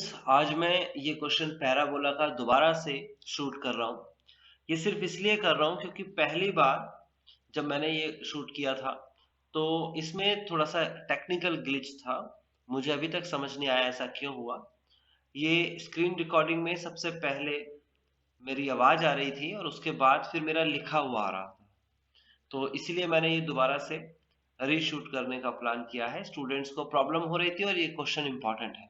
Students, आज मैं ये क्वेश्चन पैराबोला का दोबारा से शूट कर रहा हूँ। ये सिर्फ इसलिए कर रहा हूँ क्योंकि पहली बार जब मैंने ये शूट किया था, तो इसमें थोड़ा-सा टेक्निकल ग्लिच था। मुझे अभी तक समझ नहीं आया ऐसा क्यों हुआ। ये स्क्रीन रिकॉर्डिंग में सबसे पहले मेरी आवाज़ आ रही थी और उसके बाद फिर मेरा लिखा हुआ आ रहा था। तो इसीलिए मैंने ये दोबारा से रीशूट करने का प्लान किया है। स्टूडेंट्स को प्रॉब्लम हो रही थी और ये क्वेश्चन इम्पोर्टेंट है।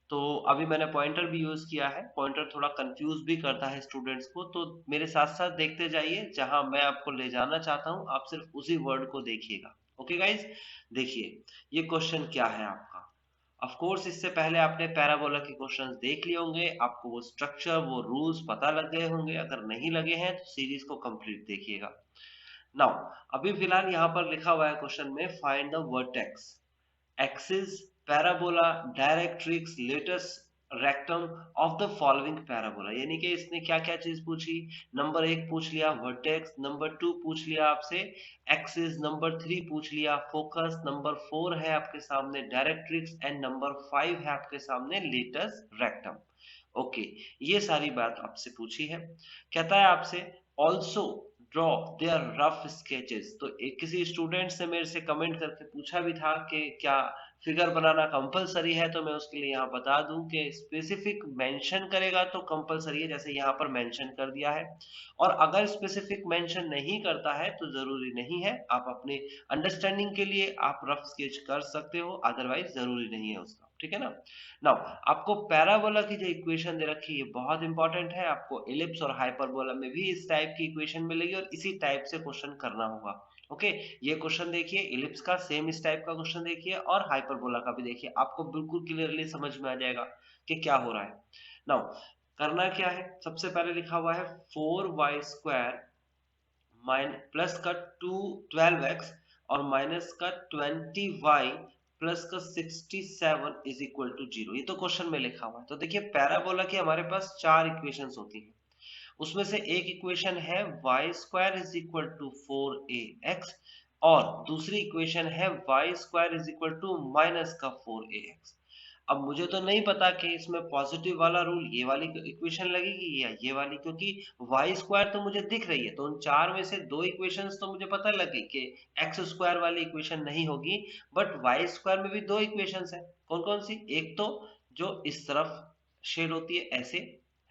तो अभी मैंने पॉइंटर भी यूज़ किया है। पॉइंटर थोड़ा कंफ्यूज भी करता है स्टूडेंट्स को, तो मेरे साथ-साथ देखते जाइए, जहाँ मैं आपको ले जाना चाहता हूँ, आप सिर्फ उसी वर्ड को देखिएगा। Okay guys? देखिए, ये क्वेश्चन क्या है आपका? ऑफ कोर्स इससे पहले आपने पैराबोला के क्वेश्चंस देख लिए होंगे, आपको वो स्ट्रक्चर, वो रूल्स पता लग गए होंगे। अगर नहीं लगे हैं, तो सीरीज़ को कंप्लीट देखिएगा। नाउ, अभी फिलहाल यहाँ पर लिखा हुआ है क्वेश्चन में find the vertex, axis, parabola, directrix, latus rectum of the following parabola. यानी कि इसने क्या क्या चीज पूछी। नंबर एक पूछ लिया वर्टेक्स, नंबर टू पूछ लिया आपसे एक्सिस, नंबर थ्री पूछ लिया फोकस, नंबर फोर है आपके सामने डायरेक्ट्रिक्स एंड नंबर फाइव है आपके सामने लेटस रेक्टम। ओके, ये सारी बात आपसे पूछी है। कहता है आपसे also draw their rough sketches. तो एक किसी स्टूडेंट ने मेरे से कमेंट करके पूछा भी था कि क्या फिगर बनाना कंपलसरी है, तो मैं उसके लिए यहाँ बता दूं कि स्पेसिफिक मेंशन करेगा तो कंपलसरी है, जैसे यहाँ पर मेंशन कर दिया है। और अगर स्पेसिफिक मेंशन नहीं करता है तो जरूरी नहीं है, आप अपने अंडरस्टैंडिंग के लिए आप रफ स्केच कर सकते हो, अदरवाइज जरूरी नहीं है उसका। ठीक है ना। नाउ, आपको पैराबोला की जो इक्वेशन दे रखी है ये बहुत इंपॉर्टेंट है। आपको एलिप्स और हाइपरबोला में भी इस टाइप की इक्वेशन मिलेगी और इसी टाइप से क्वेश्चन करना होगा। ओके, ये क्वेश्चन देखिए, इलिप्स का सेम इस टाइप का क्वेश्चन देखिए और हाइपरबोला का भी देखिए, आपको बिल्कुल क्लियरली समझ में आ जाएगा कि क्या हो रहा है। नाउ, करना क्या है, सबसे पहले लिखा हुआ है 4y² माइन प्लस का 12x और माइनस का 20y प्लस का 67 इज इक्वल टू 0। ये तो क्वेश्चन में लिखा हुआ है। तो देखिए, पैराबोला की हमारे पास चार इक्वेशंस होती हैं। उसमें से एक इक्वेशन है y square is equal to 4ax और दूसरी इक्वेशन है y square is equal to minus का 4ax। अब मुझे तो नहीं पता कि इसमें पॉजिटिव वाला रूल ये वाली इक्वेशन लगेगी या ये वाली, क्योंकि वाई स्क्वायर तो मुझे दिख रही है, तो उन चार में से दो इक्वेशंस तो मुझे पता लगी कि एक्स स्क्वायर वाली इक्वेशन नहीं होगी। बट वाई स्क्वायर में भी दो इक्वेशंस है। कौन कौन सी? एक तो जो इस तरफ शेड होती है ऐसे,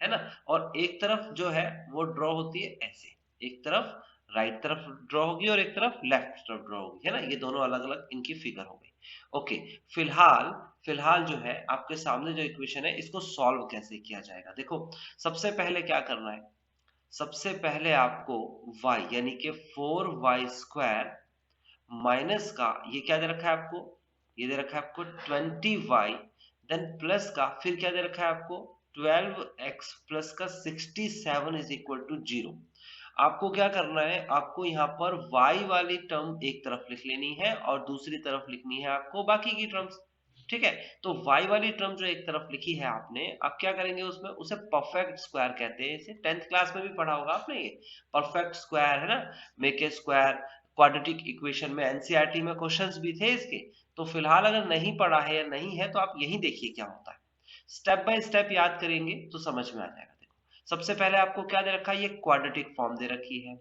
है ना, और एक तरफ जो है वो ड्रॉ होती है ऐसे। एक तरफ राइट तरफ ड्रॉ होगी और एक तरफ लेफ्ट तरफ ड्रॉ होगी, है ना। ये दोनों अलग अलग इनकी फिगर हो गई। ओके, फिलहाल फिलहाल जो है आपके सामने जो इक्वेशन है, इसको सॉल्व कैसे किया जाएगा। देखो, सबसे पहले क्या करना है, सबसे पहले आपको y यानी कि 4y² माइनस का, ये क्या दे रखा है आपको, ये दे रखा है आपको 20y, देन प्लस का, फिर क्या दे रखा है आपको 12x प्लस का 67 इज इक्वल टू 0। आपको क्या करना है, आपको यहाँ पर y वाली टर्म एक तरफ लिख लेनी है और दूसरी तरफ लिखनी है आपको बाकी की टर्म्स। ठीक है, तो y वाली टर्म जो एक तरफ लिखी है आपने, आप क्या करेंगे उसमें, उसे परफेक्ट स्क्वायर कहते हैं। इसे 10th क्लास में भी पढ़ा होगा आपने, ये परफेक्ट स्क्वायर है ना, make a square, quadratic equation में एनसीईआरटी में क्वेश्चंस भी थे इसके। तो फिलहाल अगर नहीं पढ़ा है या नहीं है तो आप यही देखिए क्या होता है, स्टेप बाय स्टेप याद करेंगे तो समझ में आ जाएगा। देखो, सबसे पहले आपको क्या दे रखा है, ये क्वाड्रेटिक फॉर्म दे रखी है।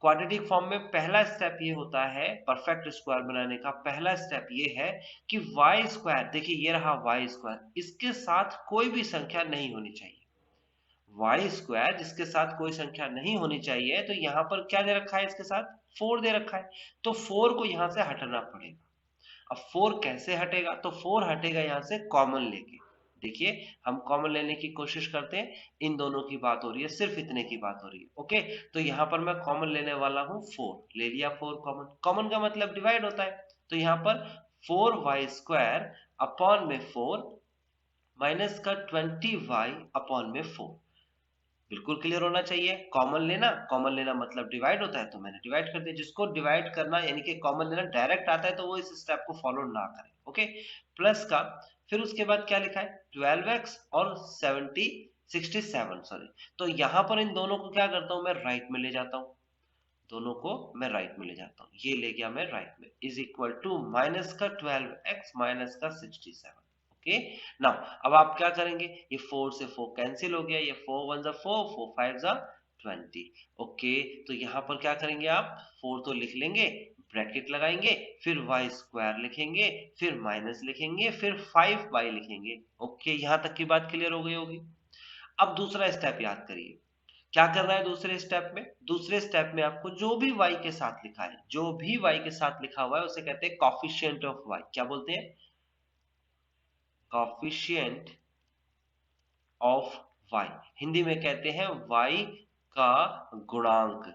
क्वाड्रेटिक फॉर्म में पहला स्टेप ये होता है, परफेक्ट स्क्वायर बनाने का पहला स्टेप ये है कि वाई स्क्वायर, देखिए ये रहा वाई स्क्वायर, इसके साथ कोई भी संख्या नहीं होनी चाहिए। वाई स्क्वायर जिसके साथ कोई संख्या नहीं होनी चाहिए, तो यहाँ पर क्या दे रखा है, इसके साथ 4 दे रखा है, तो 4 को यहाँ से हटाना पड़ेगा। अब 4 कैसे हटेगा, तो 4 हटेगा यहाँ से कॉमन लेके। देखिए, हम कॉमन लेने की कोशिश करते हैं, इन दोनों की बात हो रही है, सिर्फ इतने की बात हो रही है। ओके, तो यहाँ पर मैं कॉमन लेने वाला हूँ 4, ले लिया 4 कॉमन। कॉमन का मतलब डिवाइड होता है, तो यहाँ पर 4y² अपॉन में 4 माइनस का 20y अपॉन में 4। बिल्कुल क्लियर होना चाहिए। कॉमन लेना मतलब डिवाइड होता है, तो मैंने डिवाइड कर दिया। जिसको डिवाइड करना यानी कि कॉमन लेना डायरेक्ट आता है, तो वो इस स्टेप को फॉलो ना करे। ओके, प्लस का, फिर उसके बाद क्या लिखा है 12x और 67 सॉरी। तो यहाँ पर इन दोनों को क्या करता हूँ, मैं राइट में ले जाता हूँ, दोनों को मैं राइट में ले जाता हूँ, ये ले गया मैं राइट में, इज इक्वल टू माइनस का 12x माइनस का 67। ओके। नाउ अब आप क्या करेंगे, ये 4 से 4 कैंसिल हो गया, ये 4 1 4, 4 5 20। ओके, तो यहाँ पर क्या करेंगे आप, 4 तो लिख लेंगे, ब्रैकेट लगाएंगे, फिर वाई स्क्वायर लिखेंगे, फिर माइनस लिखेंगे, फिर 5y लिखेंगे। ओके, यहाँ तक की बात क्लियर हो गई होगी। अब दूसरा स्टेप याद करिए, क्या करना है दूसरे स्टेप में। दूसरे स्टेप में आपको जो भी y के साथ लिखा है, जो भी y के साथ लिखा हुआ है उसे कहते हैं कॉफिशिएंट ऑफ y। क्या बोलते हैं, कॉफिशिएंट ऑफ y। हिंदी में कहते हैं y का गुणांक,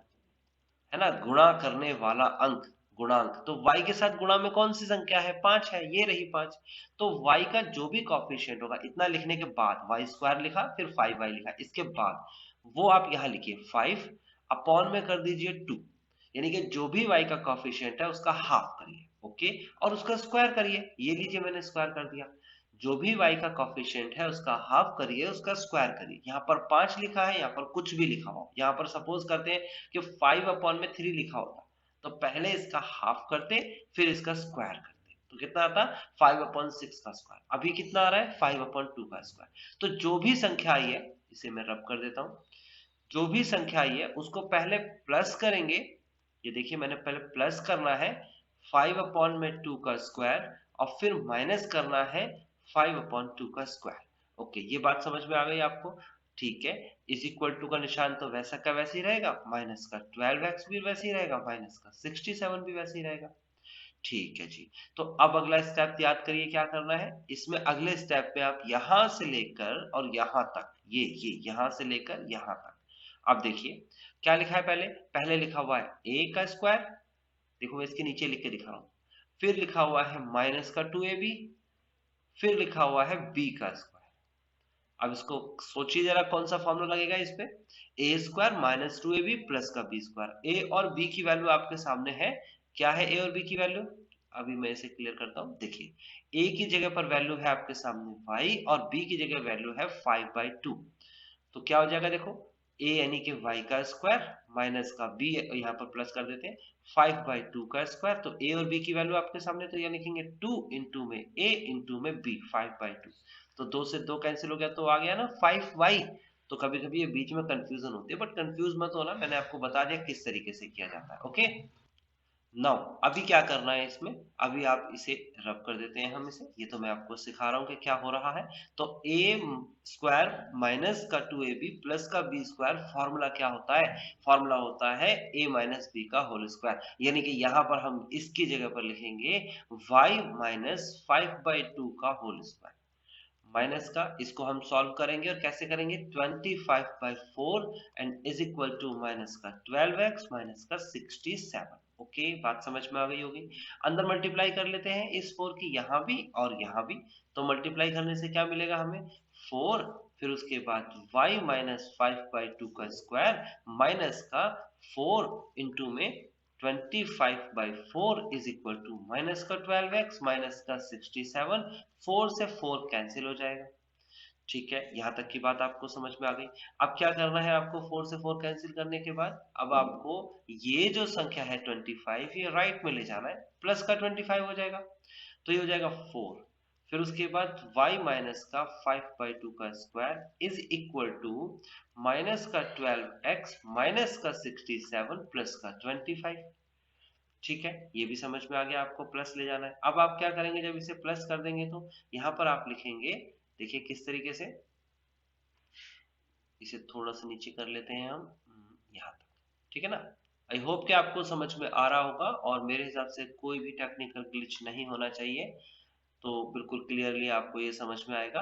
है ना, गुणा करने वाला अंक, गुणांक। तो y के साथ गुणा में कौन सी संख्या है, 5 है, ये रही 5। तो y का जो भी कॉफिशिएंट होगा, इतना लिखने के बाद वाई स्क्वायर लिखा, फिर 5y लिखा, इसके बाद वो आप यहाँ लिखिए 5 अपॉन में कर दीजिए 2, यानी कि जो भी y का कॉफिशिएंट है उसका हाफ करिए। ओके, और उसका स्क्वायर करिए, ये लीजिए मैंने स्क्वायर कर दिया। जो भी y का कॉफिशिएंट है उसका हाफ करिए, उसका स्क्वायर करिए। यहाँ पर 5 लिखा है, यहाँ पर कुछ भी लिखा हो, यहाँ पर सपोज करते हैं कि 5 अपॉन में 3 लिखा होता, तो पहले इसका हाफ करते, फिर इसका स्क्वायर करते, तो कितना आता, 5 अपॉन 6 का स्क्वायर। अभी कितना आ रहा है, 5 अपॉन 2 का स्क्वायर। तो जो भी संख्या आई है, इसे मैं रब कर देता हूँ, जो भी संख्या आई है उसको पहले प्लस करेंगे। ये देखिए मैंने पहले प्लस करना है 5 अपॉन में 2 का स्क्वायर, और फिर माइनस करना है 5 अपॉन 2 का स्क्वायर। ओके, ये बात समझ में आ गई आपको, ठीक है। इज इक्वल टू का निशान तो वैसा का वैसे ही रहेगा, माइनस का 12x भी वैसे ही रहेगा, माइनस का 67 भी वैसे ही रहेगा। ठीक है जी। तो अब अगला स्टेप याद करिए क्या करना है। इसमें अगले स्टेप में आप यहां से लेकर और यहां तक, ये यहां से लेकर यहां तक, अब देखिए क्या लिखा है, पहले पहले लिखा हुआ है a का स्क्वायर, देखो मैं इसके नीचे लिख के दिखा रहा हूं, फिर लिखा हुआ है माइनस का 2ab, फिर लिखा हुआ है b का स्क्वायर। अब इसको सोचिए जरा, कौन सा फॉर्मूला लगेगा इस पे, ए स्क्वायर माइनस 2ab प्लस का बी स्क्वायर। ए और बी की वैल्यू आपके सामने है, क्या है ए और बी की वैल्यू, अभी मैं इसे क्लियर करता हूं। देखिए ए की जगह पर वैल्यू है आपके सामने y, और b की जगह वैल्यू है 5/2। तो क्या हो जाएगा, देखो a यानी कि y का स्क्वायर माइनस का b, यहाँ पर प्लस कर देते हैं 5/2 का स्क्वायर। तो a और b की वैल्यू आपके सामने, तो यहाँ लिखेंगे 2 इंटू में a इंटू में b, 5/2। तो 2 से 2 कैंसिल हो गया, तो आ गया ना 5y। तो कभी कभी ये बीच में कंफ्यूजन होती है, बट कंफ्यूज मत होना, मैंने आपको बता दिया किस तरीके से किया जाता है। ओके, नाउ अभी क्या करना है इसमें, अभी आप इसे रब कर देते हैं हम इसे, ये तो मैं आपको सिखा रहा हूं कि क्या हो रहा है। तो ए स्क्वायर माइनस का 2ab प्लस का बी स्क्वायर, फॉर्मूला क्या होता है, फॉर्मूला होता है a माइनस बी का होल स्क्वायर। यानी कि यहाँ पर हम इसकी जगह पर लिखेंगे y माइनस 5/2 का होल स्क्वायर, माइनस का, इसको हम सॉल्व करेंगे, और कैसे करेंगे, 25/4 and is equal to minus का 12x माइनस का 67। ओके, बात समझ में आ गई होगी। अंदर मल्टीप्लाई कर लेते हैं इस 4 की, यहाँ भी और यहाँ भी। तो मल्टीप्लाई करने से क्या मिलेगा हमें, 4, फिर उसके बाद y माइनस 5/2 का स्क्वायर माइनस का 4 इंटू में 25/4 इज इक्वल टू माइनस का 12x माइनस का 67, 4 से 4 कैंसिल हो जाएगा। ठीक है, यहां तक की बात आपको समझ में आ गई। अब क्या करना है आपको, 4 से 4 कैंसिल करने के बाद अब आपको ये जो संख्या है 25, ये राइट में ले जाना है, प्लस का 25 हो जाएगा, तो ये हो जाएगा 4। फिर उसके बाद y माइनस का 5/2 का square is equal to minus का 12x माइनस का 67 प्लस का 25। ठीक है, ये भी समझ में आ गया, आपको प्लस ले जाना है। अब आप क्या करेंगे, जब इसे प्लस कर देंगे तो यहाँ पर आप लिखेंगे, देखिए किस तरीके से, इसे थोड़ा सा नीचे कर लेते हैं हम, यहाँ तक, ठीक है ना। आई होप कि आपको समझ में आ रहा होगा, और मेरे हिसाब से कोई भी टेक्निकल ग्लिच नहीं होना चाहिए, तो बिल्कुल क्लियरली आपको ये समझ में आएगा।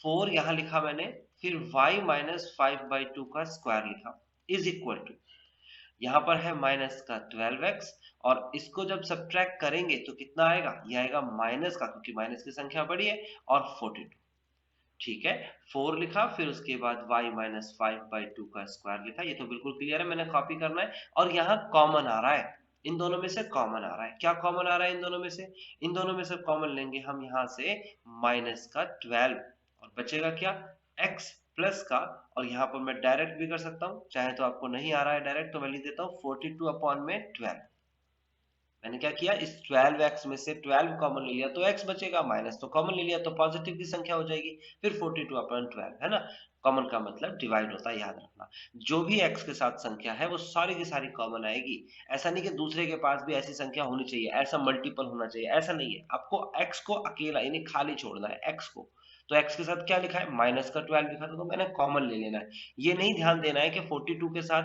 4 यहाँ लिखा मैंने, फिर y माइनस 5/2 का स्क्वायर लिखा इज इक्वल टू, यहाँ पर है माइनस का 12x, और इसको जब सब्ट्रैक्ट करेंगे तो कितना आएगा, ये आएगा माइनस का, क्योंकि माइनस की संख्या बड़ी है, और 42। ठीक है, 4 लिखा, फिर उसके बाद y माइनस 5/2 का स्क्वायर लिखा, ये तो बिल्कुल क्लियर है, मैंने कॉपी करना है। और यहाँ कॉमन आ रहा है, इन दोनों में से कॉमन आ रहा है, क्या कॉमन आ रहा है इन दोनों में से, इन दोनों में से कॉमन लेंगे हम यहाँ से माइनस का 12, और बचेगा क्या, x प्लस का, और यहाँ पर मैं डायरेक्ट भी कर सकता हूँ, चाहे तो आपको नहीं आ रहा है डायरेक्ट, तो मैं लिख देता हूँ 42 अपॉन में 12। मैंने क्या किया, इस 12x में से 12 कॉमन ले लिया तो x बचेगा, माइनस तो कॉमन ले लिया तो पॉजिटिव की संख्या हो जाएगी, फिर 42/12 है ना। कॉमन का मतलब डिवाइड होता है, याद रखना। जो भी x के साथ संख्या है वो सारी की सारी कॉमन आएगी। ऐसा नहीं कि दूसरे के पास भी ऐसी संख्या होनी चाहिए, ऐसा मल्टीपल होना चाहिए, ऐसा नहीं है। आपको x को अकेला यानी खाली छोड़ना है x को। तो x के साथ क्या लिखा है, माइनस का 12 लिखा था तो मैंने कॉमन ले लेना है। ये नहीं ध्यान देना है कि 42 के साथ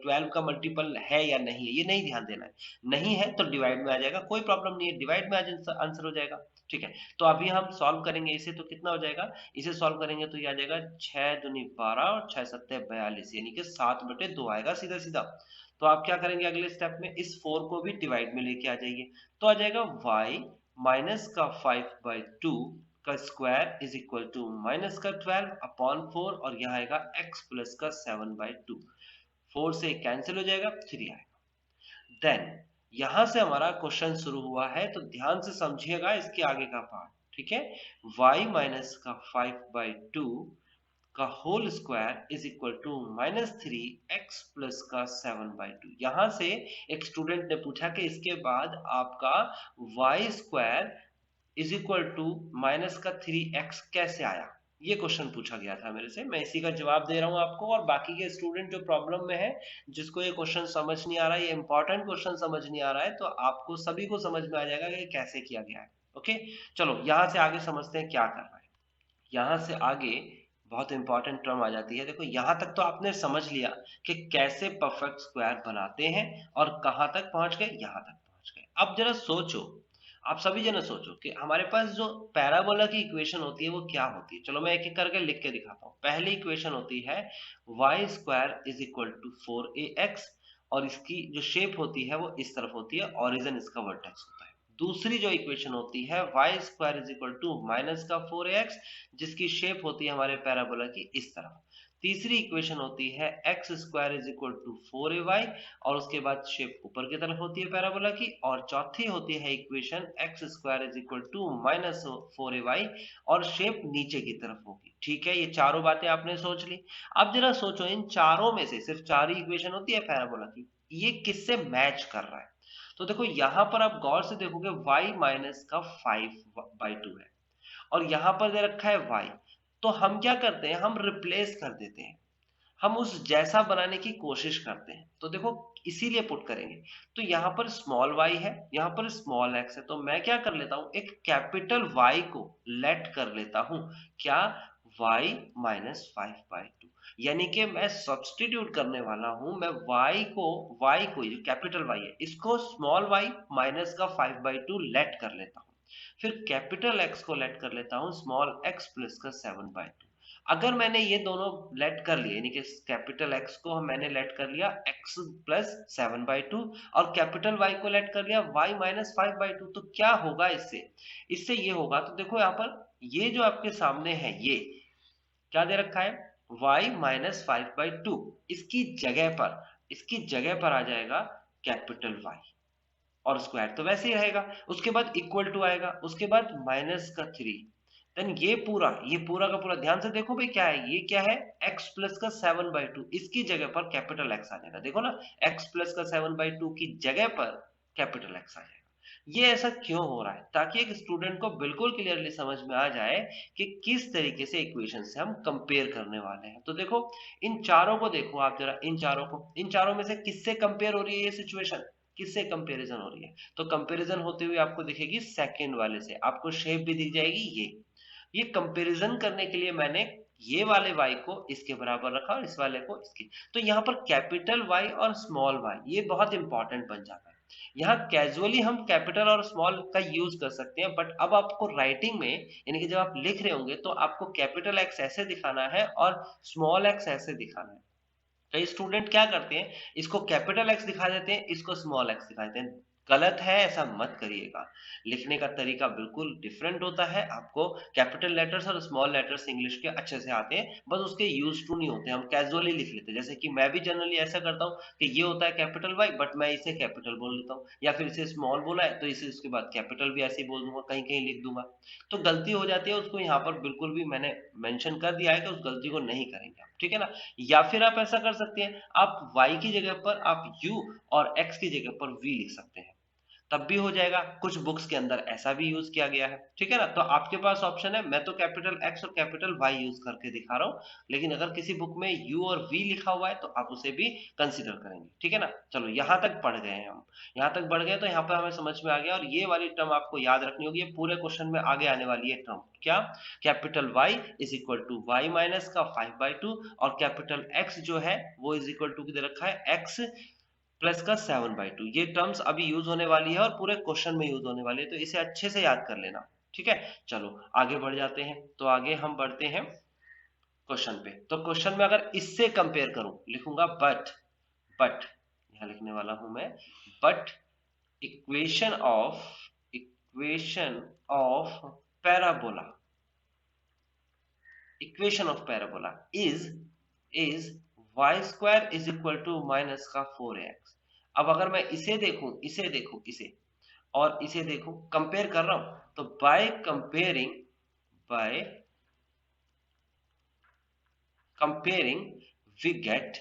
12 का मल्टीपल है या नहीं है, ये नहीं ध्यान देना है। नहीं है तो डिवाइड में आ जाएगा, कोई प्रॉब्लम नहीं है, डिवाइड में आज आंसर हो जाएगा। ठीक है, तो अभी हम सॉल्व करेंगे इसे, तो कितना हो जाएगा, इसे सॉल्व करेंगे तो ये आ जाएगा 6 दूनी 12 और 6 सत्ते 42, यानी कि 7/2 आएगा सीधा सीधा। तो आप क्या करेंगे अगले स्टेप में, इस 4 को भी डिवाइड में लेके आ जाइए, तो आ जाएगा y माइनस का 5/2 का square is equal to minus का 12/4 और यहाँ आएगा x प्लस का 7/2। 4 से कैंसिल हो जाएगा, 3 आएगा। देन यहां से हमारा क्वेश्चन शुरू हुआ है, तो ध्यान से समझिएगा इसके आगे का पार्ट। ठीक है, y माइनस का 5/2 का whole square is equal to -3x plus का 7/2। यहां से एक स्टूडेंट ने पूछा कि इसके बाद आपका y square is equal to minus का 3x कैसे आया, ये क्वेश्चन पूछा गया था मेरे से। मैं इसी का जवाब दे रहा हूं आपको, और बाकी के स्टूडेंट जो प्रॉब्लम में है, जिसको ये क्वेश्चन समझ नहीं आ रहा है, ये इंपॉर्टेंट क्वेश्चन समझ नहीं आ रहा है, तो आपको सभी को समझ में आ जाएगा कि कैसे किया गया है। ओके, चलो यहां से आगे समझते हैं क्या कर रहा है। यहाँ से आगे बहुत इंपॉर्टेंट टर्म आ जाती है। देखो यहाँ तक तो आपने समझ लिया कि कैसे परफेक्ट स्क्वायर बनाते हैं, और कहाँ तक पहुंच गए, यहाँ तक पहुंच गए। अब जरा सोचो, आप सभी जना सोचो कि हमारे पास जो पैराबोला की इक्वेशन होती है वो क्या होती है। चलो मैं एक एक करके लिख के दिखाता हूँ। पहली इक्वेशन होती है y square is equal to 4ax, और इसकी जो शेप होती है वो इस तरफ होती है, ऑरिजिन इसका वर्टेक्स होता है। दूसरी जो इक्वेशन होती है y square is equal to minus का 4ax, जिसकी शेप होती है हमारे पैराबोला की इस तरफ। तीसरी इक्वेशन होती है x square is equal to 4ay, और उसके बाद शेप ऊपर की तरफ होती है पैराबोला की। और चौथी होती है equation x square is equal to -4ay, और शेप नीचे की तरफ होगी। ठीक है, ये चारों बातें आपने सोच ली। अब जरा सोचो, इन चारों में से सिर्फ 4 ही इक्वेशन होती है पैराबोला की, ये किससे मैच कर रहा है। तो देखो यहाँ पर आप गौर से देखोगे y माइनस का 5/2 है, और यहां पर दे रखा है y। तो हम क्या करते हैं, हम रिप्लेस कर देते हैं, हम उस जैसा बनाने की कोशिश करते हैं। तो देखो इसीलिए पुट करेंगे, तो यहाँ पर स्मॉल y है, यहाँ पर स्मॉल x है, तो मैं क्या कर लेता हूं, एक कैपिटल Y को लेट कर लेता हूं। क्या, y माइनस 5/2, यानी कि मैं सब्सटीट्यूट करने वाला हूं। मैं y को जो कैपिटल Y है इसको स्मॉल y माइनस का 5/2 लेट कर लेता हूं, फिर कैपिटल X को लेट कर लेता हूं स्मॉल x प्लस का 7/2। अगर मैंने ये दोनों लेट कर लिए, यानी कि कैपिटल X को मैंने लेट कर लिया x प्लस 7/2, और कैपिटल Y को लेट कर लिया y माइनस 5/2, तो क्या होगा इससे, इससे ये होगा। तो देखो यहाँ पर ये जो आपके सामने है, ये क्या दे रखा है, y माइनस 5/2, इसकी जगह पर आ जाएगा कैपिटल Y, और स्क्वायर तो वैसे ही रहेगा। उसके बाद इक्वल टू आएगा, उसके बाद माइनस का 3। देन ये पूरा का पूरा ध्यान से देखो भाई, क्या है, ये क्या है, x प्लस का 7/2, इसकी जगह पर कैपिटल X आ जाएगा। देखो ना, x प्लस का 7/2 की जगह पर कैपिटल X आ जाएगा। ये ऐसा क्यों हो रहा है, ताकि एक स्टूडेंट को बिल्कुल क्लियरली समझ में आ जाए कि किस तरीके से इक्वेशन से हम कंपेयर करने वाले हैं। तो देखो, इन चारों को देखो आप जरा, इन चारों में से किससे कंपेयर हो रही है ये सिचुएशन, किससे कंपैरिजन हो रही है। तो कंपैरिजन होते हुए आपको दिखेगी सेकंड वाले से, आपको शेप भी दिख जाएगी। ये कंपैरिजन करने के लिए मैंने ये वाले y को इसके बराबर रखा और इस वाले को इसके। तो यहाँ पर कैपिटल Y और स्मॉल y ये बहुत इंपॉर्टेंट बन जाता है। यहाँ कैजुअली हम कैपिटल और स्मॉल का यूज कर सकते हैं, बट अब आपको राइटिंग में, यानी कि जब आप लिख रहे होंगे, तो आपको कैपिटल X ऐसे दिखाना है और स्मॉल x ऐसे दिखाना है। कई स्टूडेंट क्या करते हैं, इसको कैपिटल एक्स दिखा देते हैं, इसको स्मॉल एक्स दिखा देते हैं। गलत है, ऐसा मत करिएगा। लिखने का तरीका बिल्कुल डिफरेंट होता है। आपको कैपिटल लेटर्स और स्मॉल लेटर्स इंग्लिश के अच्छे से आते हैं, बस उसके यूज टू नहीं होते, हम कैजुअली लिख लेते हैं। जैसे कि मैं भी जनरली ऐसा करता हूँ कि ये होता है कैपिटल वाई, बट मैं इसे कैपिटल बोल देता हूँ, या फिर इसे स्मॉल बोला है तो इसे उसके बाद कैपिटल भी ऐसे ही बोल दूंगा, कहीं कहीं लिख दूंगा। तो गलती हो जाती है, उसको यहाँ पर बिल्कुल भी मैंने मेंशन कर दिया है कि उस गलती को नहीं करेंगे आप, ठीक है ना। या फिर आप ऐसा कर सकते हैं, आप y की जगह पर आप u और x की जगह पर v लिख सकते हैं। तब भी हो जाएगा। कुछ बुक्स के अंदर ऐसा भी यूज किया गया है, ठीक है ना। तो आपके पास ऑप्शन है, मैं तो कैपिटल एक्स और कैपिटल वाई यूज करके दिखा रहा हूँ, लेकिन अगर किसी बुक में यू और वी लिखा हुआ है तो आप उसे भी कंसिडर करेंगे, ठीक है ना। चलो यहाँ तक पढ़ गए हैं हम, यहाँ तक बढ़ गए तो यहाँ पर हमें समझ में आ गया। और ये वाली टर्म आपको याद रखनी होगी, ये पूरे क्वेश्चन में आगे आने वाली है टर्म। क्या? Capital y is equal to y minus का 5/2, और कैपिटल एक्स जो है वो इज इक्वल टू दे रखा है एक्स प्लस का 7/2। ये टर्म्स अभी यूज होने वाली है और पूरे क्वेश्चन में यूज होने वाली है, तो इसे अच्छे से याद कर लेना, ठीक है। चलो आगे बढ़ जाते हैं, तो आगे हम बढ़ते हैं क्वेश्चन पे। तो क्वेश्चन में अगर इससे कंपेयर करूं, लिखूंगा बट यहां लिखने वाला हूं मैं, but equation of parabola, equation of parabola is y square is equal to minus का 4x। अब अगर मैं इसे और इसे देखूं, कंपेयर कर रहा हूं, तो बाय कंपेयरिंग वी गेट,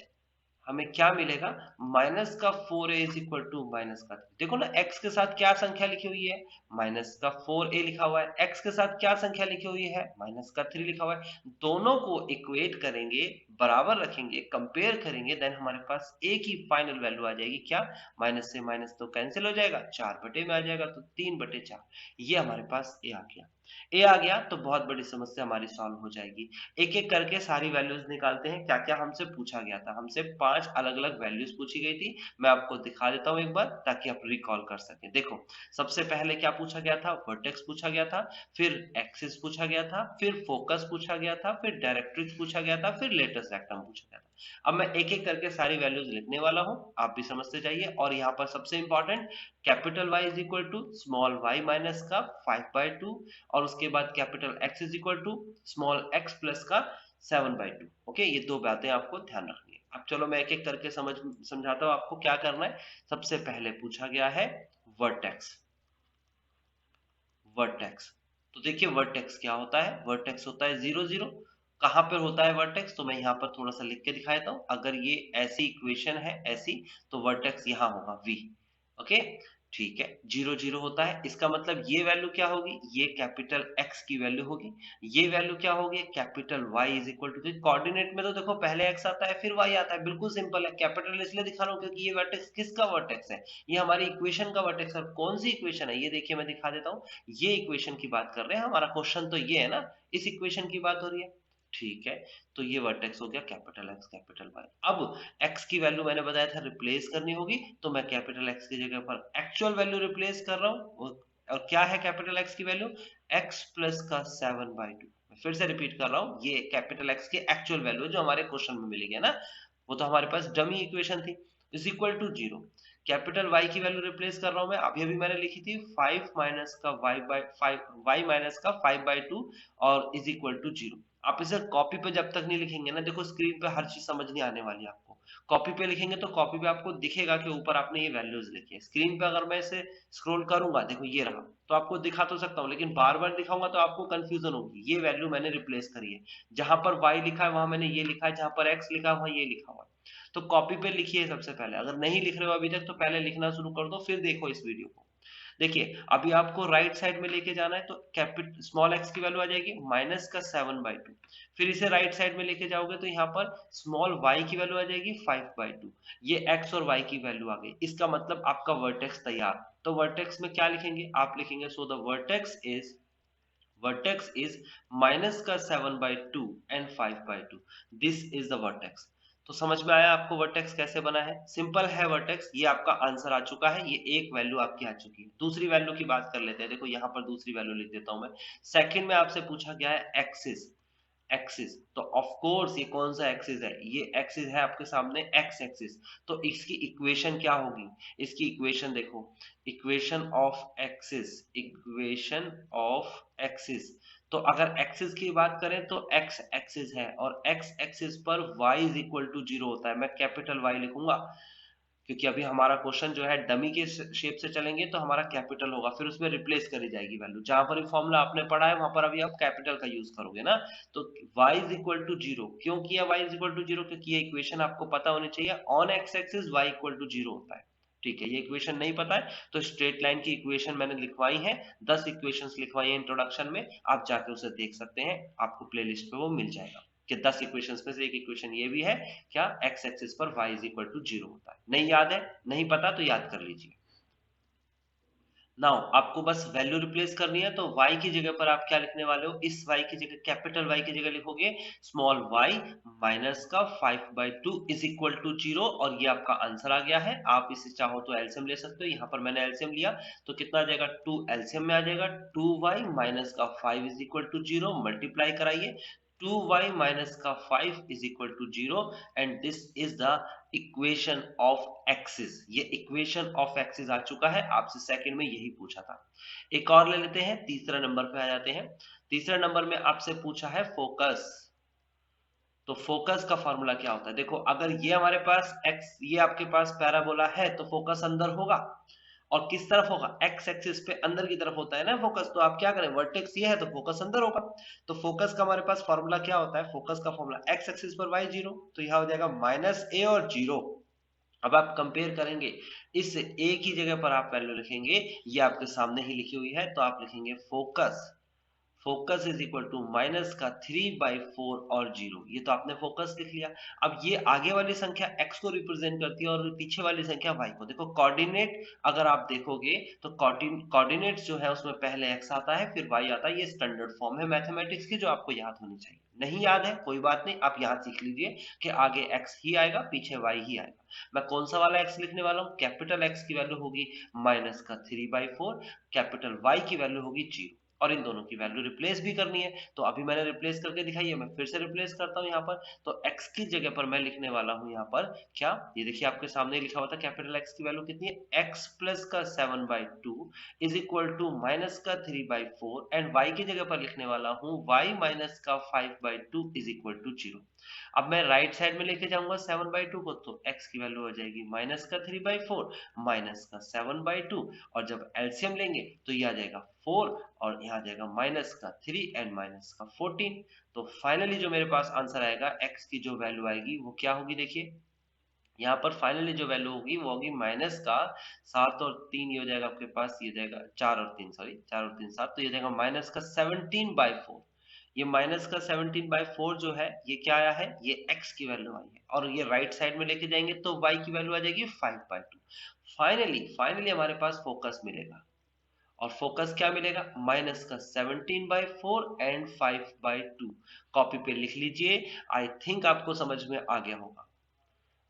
हमें क्या मिलेगा, माइनस का 4a is equal to minus का 3। देखो ना, x के साथ क्या संख्या लिखी हुई है, माइनस का 4a लिखा हुआ है, x के साथ क्या संख्या लिखी हुई है, माइनस का 3 लिखा हुआ है। दोनों को इक्वेट करेंगे, बराबर रखेंगे, कंपेयर करेंगे, देन हमारे पास a की फाइनल वैल्यू आ जाएगी क्या, माइनस से माइनस तो कैंसिल हो जाएगा, 4 में आ जाएगा, तो 3/4। ये हमारे पास a आ गया। ए आ गया तो बहुत बड़ी समस्या हमारी सॉल्व हो जाएगी। एक एक करके सारी वैल्यूज निकालते हैं, क्या क्या हमसे पूछा गया था। हमसे 5 अलग अलग वैल्यूज पूछी गई थी, मैं आपको दिखा देता हूं एक बार ताकि आप रिकॉल कर सकें। देखो, सबसे पहले क्या पूछा गया था, वर्टेक्स पूछा गया था, फिर एक्सिस पूछा गया था, फिर फोकस पूछा गया था, फिर डायरेक्ट्रिक्स पूछा गया था, फिर लेटेस्ट रेक्टम पूछा गया था। अब मैं एक एक करके सारी वैल्यूज लिखने वाला हूं, आप भी समझते जाइए। और यहाँ पर सबसे important, capital y is equal to small y minus का 5/2, और उसके बाद capital x is equal to small x plus का 7/2। ओके, ये दो बातें आपको ध्यान रखनी है। अब चलो मैं एक एक करके समझाता हूँ आपको क्या करना है। सबसे पहले पूछा गया है वर्टेक्स। वर्टेक्स, तो देखिए वर्टेक्स क्या होता है, वर्टेक्स होता है 0 0। कहां पर होता है वर्टेक्स, तो मैं यहाँ पर थोड़ा सा लिख के दिखा देता हूँ। अगर ये ऐसी इक्वेशन है ऐसी, तो वर्टेक्स यहाँ होगा v। ओके, ठीक है, 0 0 होता है, इसका मतलब ये वैल्यू क्या होगी, ये कैपिटल x की वैल्यू होगी। ये वैल्यू क्या होगी, capital y is equal to, coordinate में तो देखो पहले x आता है फिर y आता है, बिल्कुल सिंपल है। कैपिटल इसलिए दिखा रहा हूँ क्योंकि ये वर्टेक्स किसका वर्टेक्स है, ये हमारी इक्वेशन का वर्टेक्स है। और कौन सी इक्वेशन है, ये देखिए मैं दिखा देता हूँ। ये इक्वेशन की बात कर रहे हैं, हमारा क्वेश्चन तो ये है ना, इस इक्वेशन की बात हो रही है, ठीक है। तो ये वर्टेक्स हो गया कैपिटल एक्स कैपिटल वाई। अब एक्स की वैल्यू मैंने बताया था रिप्लेस करनी होगी, तो मैं कैपिटल एक्स की जगह पर एक्चुअल वैल्यू रिप्लेस कर रहा हूं। और क्या है कैपिटल एक्स की वैल्यू, एक्स प्लस का 7/2। फिर से रिपीट कर रहा हूं, ये कैपिटल एक्स की एक्चुअल वैल्यू जो हमारे क्वेश्चन में मिली है ना, वो तो हमारे पास डमी इक्वेशन थी, is equal to 0। Capital y की वैल्यू रिप्लेस कर रहा हूं मैं, अभी अभी मैंने लिखी थी 5 माइनस का वाई माइनस का 5/2 और इज इक्वल टू 0। आप इसे कॉपी पे जब तक नहीं लिखेंगे ना, देखो स्क्रीन पे हर चीज समझ नहीं आने वाली आपको। कॉपी पे लिखेंगे तो कॉपी पे आपको दिखेगा कि ऊपर आपने ये वैल्यूज लिखी है। स्क्रीन पे अगर मैं इसे स्क्रॉल करूंगा, देखो ये रहा, तो आपको दिखा तो सकता हूँ, लेकिन बार बार दिखाऊंगा तो आपको कंफ्यूजन होगी। ये वैल्यू मैंने रिप्लेस करी है, जहां पर y लिखा है वहां मैंने ये लिखा है, जहां पर x लिखा है वहां ये लिखा हुआ है। तो कॉपी पे लिखिए सबसे पहले, अगर नहीं लिख रहे हो अभी तक तो पहले लिखना शुरू कर दो, फिर देखो इस वीडियो को। देखिए अभी आपको राइट साइड में लेके जाना है, तो कैपिटल स्मॉल एक्स की वैल्यू आ जाएगी माइनस का 7/2। फिर इसे राइट साइड में लेके जाओगे तो यहाँ पर स्मॉल वाई की वैल्यू आ जाएगी 5/2। ये एक्स और वाई की वैल्यू आ गई, इसका मतलब आपका वर्टेक्स तैयार। तो वर्टेक्स में क्या लिखेंगे, आप लिखेंगे so the vertex is minus का 7/2 and 5/2, this is the vertex. तो समझ में आया आपको वर्टेक्स कैसे बना है, सिंपल है वर्टेक्स। ये आपका आंसर आ चुका है, ये एक वैल्यू आपकी आ चुकी है। दूसरी वैल्यू की बात कर लेते हैं, देखो यहाँ पर दूसरी वैल्यू लिख देता हूं मैं। सेकंड में आपसे पूछा गया है एक्सिस, एक्सिस तो ऑफ कोर्स ये कौन सा एक्सिस है, ये एक्सिस है आपके सामने एक्स एक्सिस। तो इसकी इक्वेशन क्या होगी, इसकी इक्वेशन देखो, इक्वेशन ऑफ एक्सिस। तो अगर एक्सिस की बात करें तो एक्स एक्सिस है, और एक्स एक्सिस पर y इज इक्वल टू 0 होता है। मैं कैपिटल Y लिखूंगा क्योंकि अभी हमारा क्वेश्चन जो है डमी के शेप से चलेंगे तो हमारा कैपिटल होगा, फिर उसमें रिप्लेस करी जाएगी वैल्यू। जहां पर फॉर्मूला आपने पढ़ा है वहां पर अभी आप कैपिटल का यूज करोगे ना। तो y इज इक्वल टू 0 क्यों किया, y इज इक्वल टू 0 क्योंकि ये इक्वेशन आपको पता होनी चाहिए, on x axis y equal to 0 होता है। ठीक है, ये इक्वेशन नहीं पता है तो स्ट्रेट लाइन की इक्वेशन मैंने लिखवाई है, 10 इक्वेशंस लिखवाई है इंट्रोडक्शन में, आप जाके उसे देख सकते हैं, आपको प्लेलिस्ट पे वो मिल जाएगा कि 10 इक्वेशंस में से एक इक्वेशन ये भी है, क्या x एक्सिस पर y इज इक्वल टू 0 होता है। नहीं याद है, नहीं पता तो याद कर लीजिए। नाउ आपको बस वैल्यू रिप्लेस करनी है, तो y की जगह पर आप क्या लिखने वाले हो, इस y की जगह कैपिटल Y की जगह लिखोगे स्मॉल y माइनस का 5/2 इज इक्वल टू 0, और ये आपका आंसर आ गया है। आप इसे चाहो तो एलसीएम ले सकते हो, यहाँ पर मैंने एलसीएम लिया तो कितना आ जाएगा, 2 एलसीएम में आ जाएगा, 2y माइनस का 5 इज इक्वल टू 0, मल्टीप्लाई कराइए, 2y माइनस का 5 is equal to 0, and this is the equation of axis. ये इक्वेशन ऑफ एक्सिस आ चुका है, आपसे सेकंड में यही पूछा था। एक और ले लेते हैं, तीसरा नंबर पे आ जाते हैं। तीसरा नंबर में आपसे पूछा है फोकस। तो फोकस का फॉर्मूला क्या होता है, देखो अगर ये हमारे पास एक्स, ये आपके पास पैराबोला है तो फोकस अंदर होगा, और किस तरफ होगा, एक्स एक्सिस पे अंदर की तरफ होता है ना फोकस, तो आप क्या करें, वर्टेक्स ये है तो फोकस अंदर होगा। तो फोकस का हमारे पास फॉर्मूला क्या होता है, फोकस का फॉर्मूला एक्स एक्सिस पर y 0, तो यह हो जाएगा -a और 0। अब आप कंपेयर करेंगे, इस a की जगह पर आप वैल्यू लिखेंगे, ये आपके सामने ही लिखी हुई है, तो आप लिखेंगे focus is equal to minus का 3/4 और 0, ये तो आपने फोकस लिख लिया। अब ये आगे वाली संख्या x को रिप्रेजेंट करती है और पीछे वाली संख्या y को। देखो कोऑर्डिनेट अगर आप देखोगे तो कोऑर्डिनेट्स जो है उसमें पहले x आता है फिर y आता है, ये स्टैंडर्ड फॉर्म है मैथमेटिक्स की जो आपको याद होनी चाहिए। नहीं याद है कोई बात नहीं, आप यहाँ सीख लीजिए कि आगे x ही आएगा पीछे y ही आएगा। मैं कौन सा वाला x लिखने वाला हूँ, कैपिटल X की वैल्यू होगी माइनस का 3/4, कैपिटल Y की वैल्यू होगी 0, और इन दोनों की वैल्यू रिप्लेस भी करनी है, तो अभी मैंने रिप्लेस करके दिखाई है, मैं फिर से रिप्लेस करता हूं यहाँ पर। तो x की जगह पर मैं लिखने वाला हूं यहाँ पर क्या, ये देखिए आपके सामने लिखा हुआ था कैपिटल X की वैल्यू कितनी है, x प्लस का 7/2 इज इक्वल टू माइनस का 3/4, एंड y की जगह पर लिखने वाला हूँ y माइनस का 5/2 इज इक्वल टू 0। अब मैं राइट साइड में लेके जाऊंगा 7/2 को, तो x की वैल्यू हो जाएगी माइनस का 3/4 माइनस का 7/2, और जब एलसीएम लेंगे तो ये आ जाएगा 4, और यहाँ आ जाएगा माइनस का 3 एंड माइनस का 14। तो फाइनली जो मेरे पास आंसर आएगा, x की जो वैल्यू आएगी वो क्या होगी, देखिए यहाँ पर फाइनली जो वैल्यू होगी वो होगी माइनस का 7 और 3, ये हो जाएगा आपके पास, ये जाएगा 4 और 3, सॉरी 4 और 3 7, तो ये जाएगा माइनस का 17/4। ये माइनस का 17/4 जो है ये क्या आया है, ये x की वैल्यू आई है, और ये राइट साइड में लेके जाएंगे तो y की वैल्यू आ जाएगी 5/2। फाइनली हमारे पास फोकस मिलेगा, और फोकस क्या मिलेगा, माइनस का 17/4 एंड 5/2। कॉपी पे लिख लीजिए, आई थिंक आपको समझ में आ गया होगा।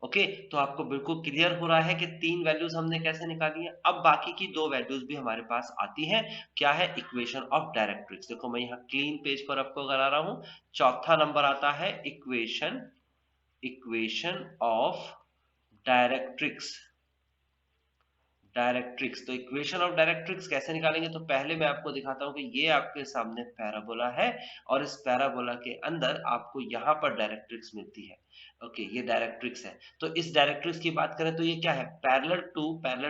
ओके, तो आपको बिल्कुल क्लियर हो रहा है कि 3 वैल्यूज हमने कैसे निकाली है। अब बाकी की 2 वैल्यूज भी हमारे पास आती हैं, क्या है, इक्वेशन ऑफ डायरेक्ट्रिक्स। देखो मैं यहाँ क्लीन पेज पर आपको करा रहा हूँ, चौथा नंबर आता है इक्वेशन ऑफ डायरेक्ट्रिक्स। तो इक्वेशन ऑफ डायरेक्ट्रिक्स कैसे निकालेंगे, तो पहले मैं आपको दिखाता हूं कि ये आपके सामने पैराबोला है, और इस पैराबोला के अंदर आपको यहाँ पर डायरेक्ट्रिक्स मिलती है। ओके, ये डायरेक्ट्रिक्स है। तो इस डायरेक्ट्रिक्स की बात करें तो ये क्या है, पैरेलल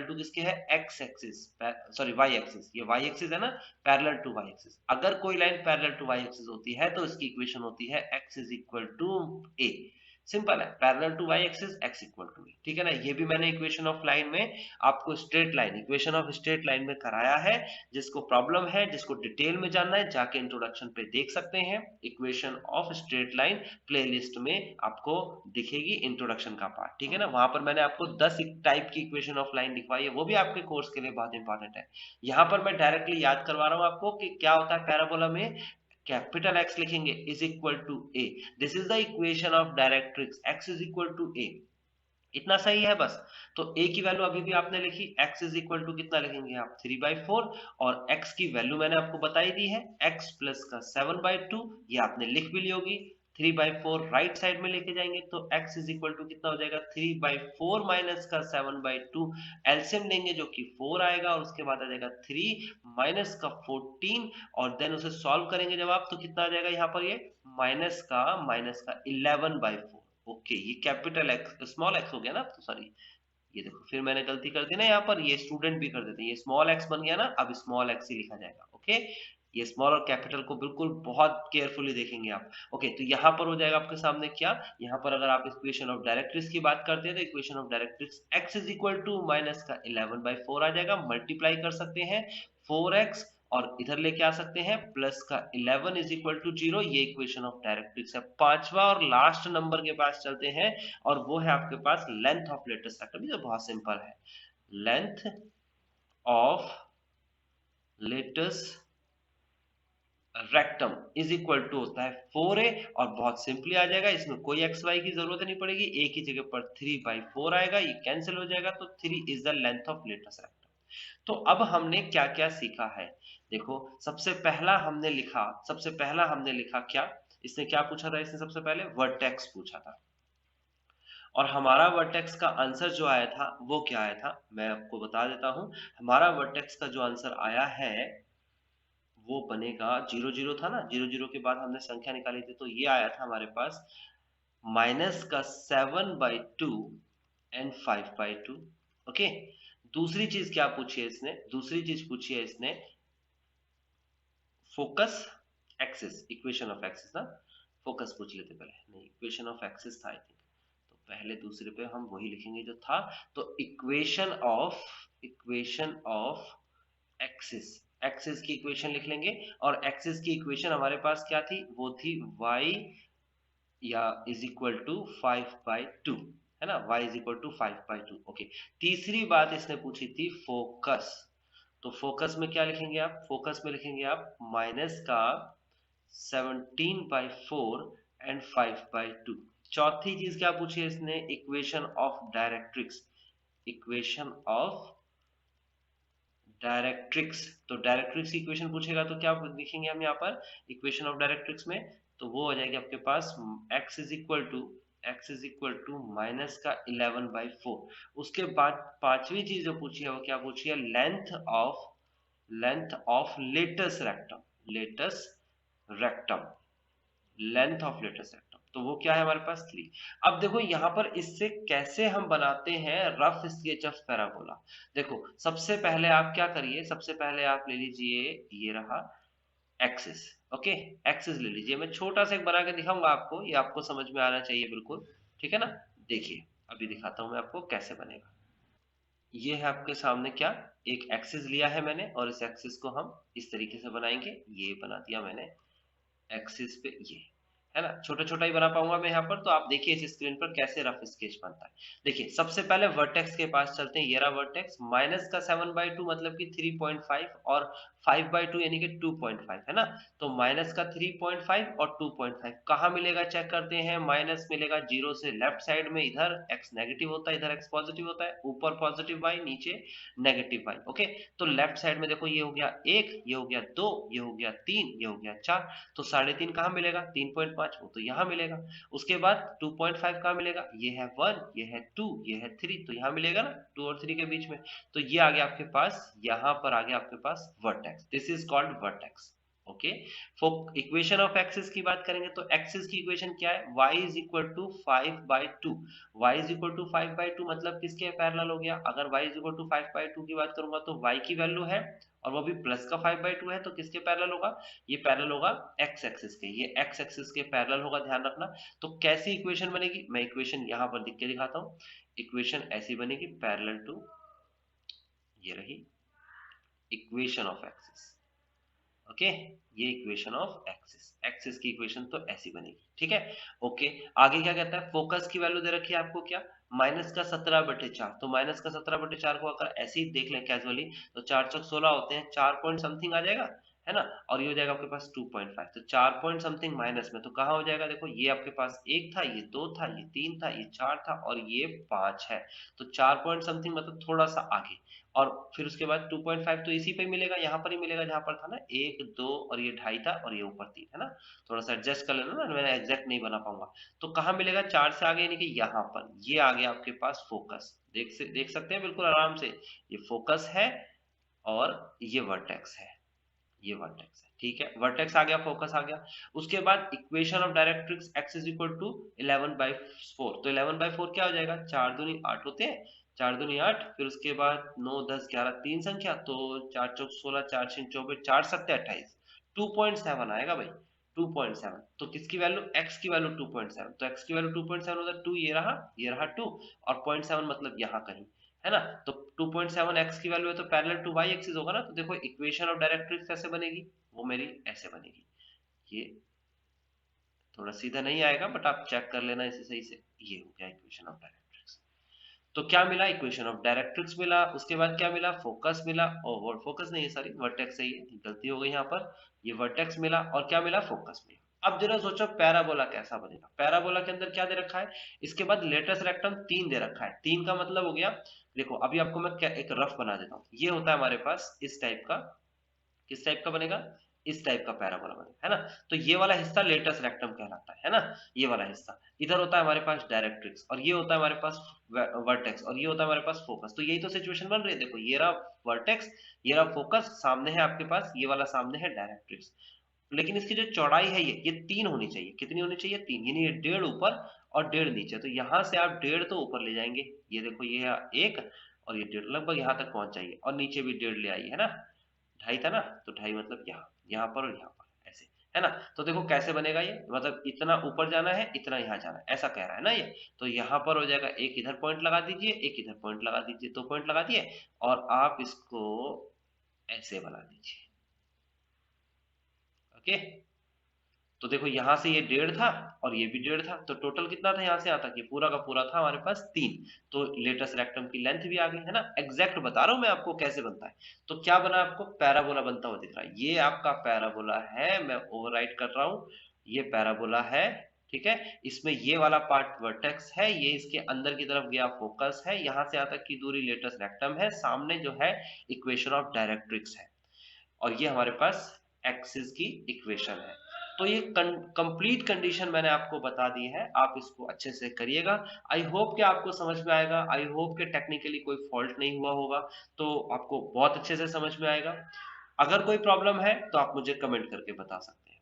टू किसके है, X axis, sorry Y axis, ये वाई एक्सिस है ना, पैरेलल टू वाई एक्सिस। अगर कोई line parallel to Y axis होती है तो इसकी इक्वेशन होती है X is equal to A. Simple है, parallel to Y axis X equal to A, ठीक है ना। ये भी मैंने इक्वेशन ऑफ लाइन में आपको straight line, equation of straight line में कराया है। जिसको प्रॉब्लम है, जिसको डिटेल में जानना है, जाके इंट्रोडक्शन पे देख सकते हैं। Equation of straight line playlist में आपको दिखेगी इंट्रोडक्शन का पार्ट, ठीक है ना। वहां पर मैंने आपको 10 टाइप की इक्वेशन ऑफ लाइन दिखवाई है, वो भी आपके कोर्स के लिए बहुत इंपॉर्टेंट है। यहाँ पर मैं डायरेक्टली याद करवा रहा हूँ आपको कि क्या होता है पैराबोला में। कैपिटल X लिखेंगे is equal to A, this is the equation of directrix, x is equal to A. इतना सही है बस। तो a की वैल्यू अभी भी आपने लिखी, x इज इक्वल टू कितना लिखेंगे आप, 3/4, और x की वैल्यू मैंने आपको बताई दी है, x प्लस का 7/2, ये आपने लिख भी ली होगी। 3/4 राइट साइड में लेके जाएंगे तो x इज इक्वल टू कितना हो जाएगा, 3/4 माइनस का 7/2, एलसीएम लेंगे जो कि 4 आएगा, और उसके बाद आ जाएगा 3 माइनस का 14, और देन उसे सॉल्व करेंगे जब आप, तो कितना आ जाएगा यहाँ पर, ये माइनस का 11/4। ओके, ये कैपिटल एक्स स्मॉल एक्स हो गया ना, तो सॉरी, ये देखो फिर मैंने गलती कर दी ना, यहाँ पर ये स्टूडेंट भी कर देते हैं, ये स्मॉल एक्स बन गया ना, अब स्मॉल एक्स ही लिखा जाएगा। ओके, ये स्मॉल और कैपिटल को बिल्कुल बहुत केयरफुली देखेंगे आप। ओके, तो यहाँ पर हो जाएगा आपके सामने क्या, यहाँ पर अगर आप इक्वेशन ऑफ डायरेक्ट्रिक्स की बात करते हैं तो equation of directrix x is equal to minus का 11/4 आ जाएगा, मल्टीप्लाई कर सकते हैं 4x और इधर लेके आ सकते हैं प्लस का 11 इज इक्वल टू 0। ये इक्वेशन ऑफ डायरेक्ट्रिक्स है। पांचवा और लास्ट नंबर के पास चलते हैं और वो है आपके पास लेंथ ऑफ लेटेस्ट रेक्टम। ये बहुत सिंपल है, length of latus rectum is equal to होता है 4a और बहुत सिंपली आ जाएगा, इसमें कोई एक्स वाई की जरूरत नहीं पड़ेगी, a की जगह पर 3/4 आएगा, ये कैंसिल हो जाएगा, तो 3 is the length of latus rectum. तो अब हमने क्या क्या सीखा है, देखो सबसे पहला हमने लिखा क्या, इसने क्या पूछा था, इसने सबसे पहले वर्टेक्स पूछा था और हमारा वर्टेक्स का आंसर जो आया था वो क्या आया था, मैं आपको बता देता हूं। हमारा वर्टेक्स का जो आंसर आया है वो बनेगा 0 0 था ना, 0 0 के बाद हमने संख्या निकाली थी तो ये आया था हमारे पास माइनस का 7/2 एंड 5/2। ओके, दूसरी चीज क्या पूछी है इसने, दूसरी चीज पूछी है इसने focus axis, equation of axis ना, फोकस पूछ लेते पहले, नहीं इक्वेशन ऑफ एक्सिस था आई थिंक, तो पहले दूसरे पे हम वही लिखेंगे जो था, तो इक्वेशन ऑफ एक्सिस, एक्सिस की इक्वेशन लिख लेंगे और एक्सिस की इक्वेशन हमारे पास क्या थी, वो थी y या इज इक्वल टू 5/2 है ना, y is equal to 5/2। Okay, तीसरी बात इसने पूछी थी फोकस, तो फोकस में क्या लिखेंगे आप, फोकस में लिखेंगे आप माइनस का 17/4 एंड 5/2। चौथी चीज क्या पूछी है इसने, equation of directrix, equation of directrix, तो डायरेक्ट्रिक्स की इक्वेशन पूछेगा तो क्या लिखेंगे हम यहाँ पर इक्वेशन ऑफ डायरेक्ट्रिक्स में, तो वो हो जाएगी आपके पास x is equal to minus का 11/4। उसके बाद पांचवी चीज जो पूछी है वो क्या पूछी है, length of latus rectum, latus rectum, length of latus rectum, तो वो क्या है हमारे पास 3। अब देखो यहाँ पर इससे कैसे हम बनाते हैं रफ स्केच ऑफ पैराबोला। देखो सबसे पहले आप क्या करिए, सबसे पहले आप ले लीजिए, ये रहा एक्सिस। ओके, एक्सिस ले लीजिए, मैं छोटा सा एक बना के दिखाऊंगा आपको, ये आपको समझ में आना चाहिए बिल्कुल, ठीक है ना। देखिए अभी दिखाता हूं मैं आपको कैसे बनेगा। ये है आपके सामने क्या, एक एक्सिस लिया है मैंने और इस एक्सिस को हम इस तरीके से बनाएंगे, ये बना दिया मैंने एक्सिस पे, ये है ना, छोटा छोटा ही बना पाऊंगा मैं यहाँ पर, तो आप देखिए इस स्क्रीन पर कैसे रफ स्केच बनता है। देखिए सबसे पहले वर्टेक्स के पास चलते हैं, ये रहा वर्टेक्स, माइनस का 7/2 मतलब कि 3.5 और 5/2 यानी कि 2.5 है ना, तो माइनस का 3.5 और 2.5 कहाँ मिलेगा चेक करते हैं, माइनस मिलेगा 0 से लेफ्ट साइड में, इधर x नेगेटिव होता है, इधर x पॉजिटिव होता है, ऊपर पॉजिटिव y नीचे नेगेटिव y। ओके, तो लेफ्ट साइड में देखो ये हो गया 1, ये हो गया 2, ये हो गया 3, ये हो गया 4, तो 3.5 कहाँ मिलेगा, 3.5 वो तो यहाँ मिलेगा। उसके बाद 2.5 कहाँ मिलेगा, ये है 1, ये है 2, ये है 3, तो यहाँ मिलेगा ना 2 और 3 के बीच में, तो ये आ गया आपके पास, यहाँ पर आ गया आपके पास vertex, this is called vertex. Okay, equation of axis की बात करेंगे तो एक्सिस की इक्वेशन क्या है, y is equal to 5/2, y is equal to 5/2 मतलब किसके पैरेलल हो गया, अगर y इज इक्वल टू 5/2 की बात करूंगा तो y की वैल्यू है और वो भी प्लस का 5/2 है, तो किसके पैरेलल होगा, ये पैरेलल होगा x एक्सिस के, ये x एक्सिस के पैरेलल होगा, ध्यान रखना। तो कैसी इक्वेशन बनेगी, मैं इक्वेशन यहाँ पर लिख के दिखाता हूँ, इक्वेशन ऐसी बनेगी पैरेलल टू, ये रही इक्वेशन ऑफ एक्सिस। ओके, ये इक्वेशन ऑफ एक्सिस, एक्सिस की इक्वेशन तो ऐसी बनेगी, ठीक है। ओके, आगे क्या कहता है, फोकस की वैल्यू दे रखी है आपको क्या, माइनस का 17/4, तो माइनस का 17/4 को अगर ऐसे ही देख लें कैजुअली तो 4 चौक 16 होते हैं, 4 पॉइंट समथिंग आ जाएगा, है ना, और ये हो जाएगा आपके पास 2.5, तो 4 पॉइंट समथिंग माइनस में तो कहाँ हो जाएगा, देखो ये आपके पास 1 था, ये 2 था, ये 3 था, ये 4 था और ये 5 है, तो 4 पॉइंट समथिंग मतलब थोड़ा सा आगे, और फिर उसके बाद 2.5 तो इसी पे मिलेगा, यहाँ पर ही मिलेगा जहां पर था ना 1 2 और ये 2.5 था और ये ऊपर 3 है ना, थोड़ा सा एडजस्ट कर लेना ना, मैं एग्जैक्ट नहीं बना पाऊंगा, तो कहाँ मिलेगा 4 से आगे यानी कि यहाँ पर, ये आ गया आपके पास फोकस, देख सकते हैं बिल्कुल आराम से, ये फोकस है और ये वर्टेक्स है, ये वर्टेक्स है, ठीक है, वर्टेक्स आ गया, फोकस आ गया। उसके बाद equation of directrix x is equal to 11/4, तो 11/4 क्या हो जाएगा, 4 दूनी 8 होते हैं, 4 दूनी 8, फिर उसके बाद 9 10 11 तीन संख्या, तो 4 चौक 16, 4 छीन 24, 4 सत्ते 28, 2.7 आएगा भाई, 2.7। तो किसकी वैल्यू, x की वैल्यू 2.7, तो x की वैल्यू 2.7 होता है, 2 ये रहा 2, और 0.7 मतलब यहाँ कहीं, है ना। तो 2.7 x की वैल्यू है, तो पैरेलल टू y एक्सिस होगा ना। तो देखो इक्वेशन ऑफ डायरेक्ट्रिक्स कैसे बनेगी, वो मेरी ऐसे बनेगी। ये थोड़ा सीधा नहीं आएगा, बट आप चेक कर लेना इसे सही से। ये हो गया इक्वेशन ऑफ डायरेक्ट्रिक्स। तो क्या मिला, इक्वेशन ऑफ डायरेक्ट्रिक्स मिला, उसके बाद क्या मिला, फोकस मिला, और फोकस नहीं है, सॉरी वर्टेक्स है, ये गलती हो गई यहाँ पर, ये वर्टेक्स मिला, और क्या मिला, फोकस मिला। अब जरा सोचो पैराबोला कैसा बनेगा। पैराबोला के अंदर क्या दे रखा है, इसके बाद लेटस रेक्टम 3 दे रखा है। 3 का मतलब हो गया, देखो अभी आपको मैं क्या एक रफ बना देता हूँ। ये होता है हमारे पास इस टाइप का, किस टाइप का बनेगा, इस टाइप का पैराबोला बनेगा, है ना। तो ये वाला हिस्सा लेटस रेक्टम कहलाता है ना, ये वाला हिस्सा। इधर होता है हमारे पास डायरेक्ट्रिक्स, और ये होता है हमारे पास वर्टेक्स, और ये होता है हमारे पास फोकस। तो यही तो सिचुएशन बन रही है, देखो ये रहा वर्टेक्स, ये रहा फोकस, सामने है आपके पास ये वाला, सामने है डायरेक्ट्रिक्स। लेकिन इसकी जो चौड़ाई है ये 3 होनी चाहिए। कितनी होनी चाहिए, 3, यानी ये 1.5 ऊपर और 1.5 नीचे। तो यहाँ से आप 1.5 तो ऊपर ले जाएंगे, ये देखो ये है 1, और ये 1.5 लगभग यहाँ तक पहुंच जाइए, और नीचे भी 1.5 ले आइए, है ना। 2.5 था ना, तो 2.5 मतलब यहाँ, यहाँ पर और यहाँ पर ऐसे, है ना। तो देखो कैसे बनेगा ये, मतलब इतना ऊपर जाना है, इतना यहाँ जाना है, ऐसा कह रहा है ना ये। तो यहाँ पर हो जाएगा, एक इधर पॉइंट लगा दीजिए, एक इधर पॉइंट लगा दीजिए, 2 पॉइंट लगा दिए, और आप इसको ऐसे बना दीजिए। ओके, तो देखो यहाँ से ये 1.5 था, और ये भी 1.5 था, तो टोटल कितना था यहाँ से यहाँ तक, ये पूरा का पूरा था हमारे पास 3। तो लेटस रेक्टम की लेंथ भी आ गई, है ना। एग्जैक्ट बता रहा हूं मैं आपको कैसे बनता है। तो क्या बना, आपको पैराबोला बनता हुआ दिख रहा है, ये आपका पैराबोला है, मैं ओवरराइट कर रहा हूँ, ये पैराबोला है, ठीक है। इसमें ये वाला पार्ट वर्टेक्स है, ये इसके अंदर की तरफ गया फोकस है, यहाँ से यहाँ तक की दूरी लेटस रेक्टम है, सामने जो है इक्वेशन ऑफ डायरेक्ट्रिक्स है, और ये हमारे पास एक्सिस की इक्वेशन है। तो ये कंप्लीट कंडीशन मैंने आपको बता दी है, आप इसको अच्छे से करिएगा। आई होप कि आपको समझ में आएगा, आई होप कि टेक्निकली कोई फॉल्ट नहीं हुआ होगा, तो आपको बहुत अच्छे से समझ में आएगा। अगर कोई प्रॉब्लम है तो आप मुझे कमेंट करके बता सकते हैं।